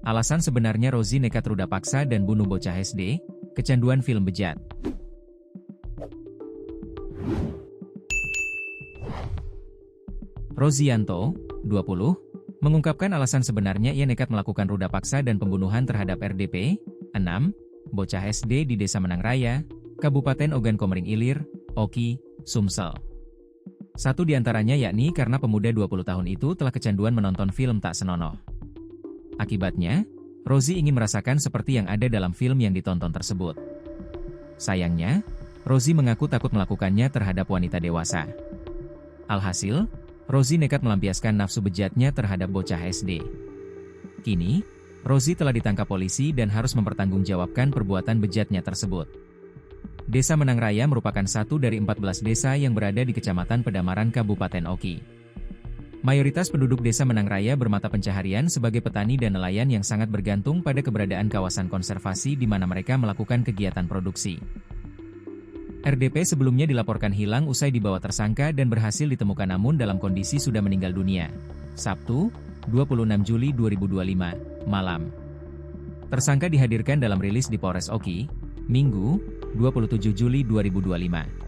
Alasan sebenarnya Rozi nekat ruda paksa dan bunuh bocah SD, kecanduan film bejat. Rozianto, 20, mengungkapkan alasan sebenarnya ia nekat melakukan ruda paksa dan pembunuhan terhadap RDP, 6, bocah SD di Desa Menang Raya, Kabupaten Ogan Komering Ilir, Oki, Sumsel. Satu di antaranya yakni karena pemuda 20 tahun itu telah kecanduan menonton film tak senonoh. Akibatnya, Rozi ingin merasakan seperti yang ada dalam film yang ditonton tersebut. Sayangnya, Rozi mengaku takut melakukannya terhadap wanita dewasa. Alhasil, Rozi nekat melampiaskan nafsu bejatnya terhadap bocah SD. Kini, Rozi telah ditangkap polisi dan harus mempertanggungjawabkan perbuatan bejatnya tersebut. Desa Menang Raya merupakan satu dari 14 desa yang berada di Kecamatan Pedamaran Kabupaten Oki. Mayoritas penduduk Desa Menang Raya bermata pencaharian sebagai petani dan nelayan yang sangat bergantung pada keberadaan kawasan konservasi di mana mereka melakukan kegiatan produksi. RDP sebelumnya dilaporkan hilang usai dibawa tersangka dan berhasil ditemukan namun dalam kondisi sudah meninggal dunia. Sabtu, 26 Juli 2025, malam. Tersangka dihadirkan dalam rilis di Polres Oki, Minggu, 27 Juli 2025.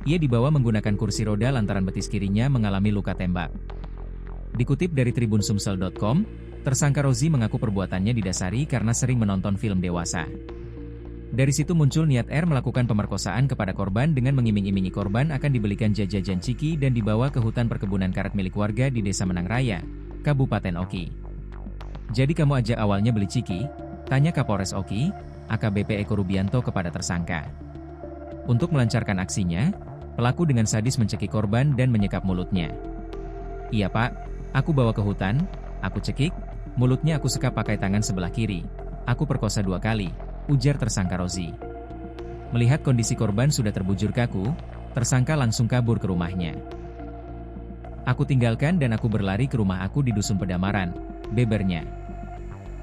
Ia dibawa menggunakan kursi roda lantaran betis kirinya mengalami luka tembak. Dikutip dari tribunsumsel.com, tersangka Rozi mengaku perbuatannya didasari karena sering menonton film dewasa. Dari situ muncul niat R melakukan pemerkosaan kepada korban dengan mengiming-imingi korban akan dibelikan jajanan ciki dan dibawa ke hutan perkebunan karet milik warga di Desa Menang Raya, Kabupaten Oki. Jadi kamu ajak awalnya beli ciki? Tanya Kapolres Oki, AKBP Eko Rubianto kepada tersangka. Untuk melancarkan aksinya, pelaku dengan sadis mencekik korban dan menyekap mulutnya. Iya pak, aku bawa ke hutan, aku cekik, mulutnya aku sekap pakai tangan sebelah kiri. Aku perkosa 2 kali, ujar tersangka Rozi. Melihat kondisi korban sudah terbujur kaku, tersangka langsung kabur ke rumahnya. Aku tinggalkan dan aku berlari ke rumah aku di Dusun Pedamaran, bebernya.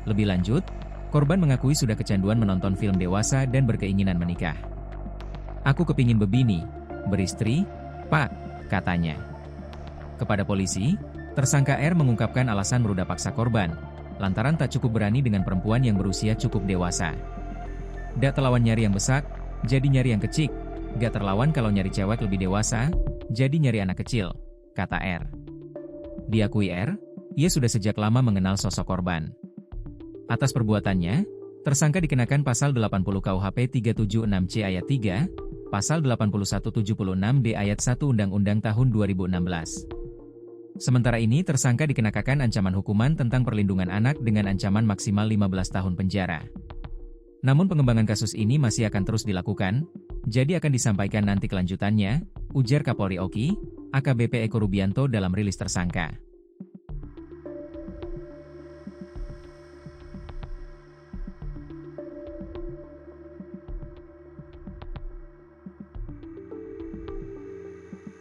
Lebih lanjut, korban mengakui sudah kecanduan menonton film dewasa dan berkeinginan menikah. Aku kepingin bebini, beristri, Pak, katanya. Kepada polisi, tersangka R mengungkapkan alasan meruda paksa korban, lantaran tak cukup berani dengan perempuan yang berusia cukup dewasa. Dak terlawan nyari yang besak, jadi nyari yang kecik. Gak terlawan kalau nyari cewek lebih dewasa, jadi nyari anak kecil, kata R. Diakui R, ia sudah sejak lama mengenal sosok korban. Atas perbuatannya, tersangka dikenakan pasal 80 KUHP 376C ayat 3, pasal 8176D ayat 1 Undang-Undang tahun 2016. Sementara ini tersangka dikenakan ancaman hukuman tentang perlindungan anak dengan ancaman maksimal 15 tahun penjara. Namun pengembangan kasus ini masih akan terus dilakukan, jadi akan disampaikan nanti kelanjutannya, ujar Kapolri Oki, AKBP Eko Rubianto dalam rilis tersangka.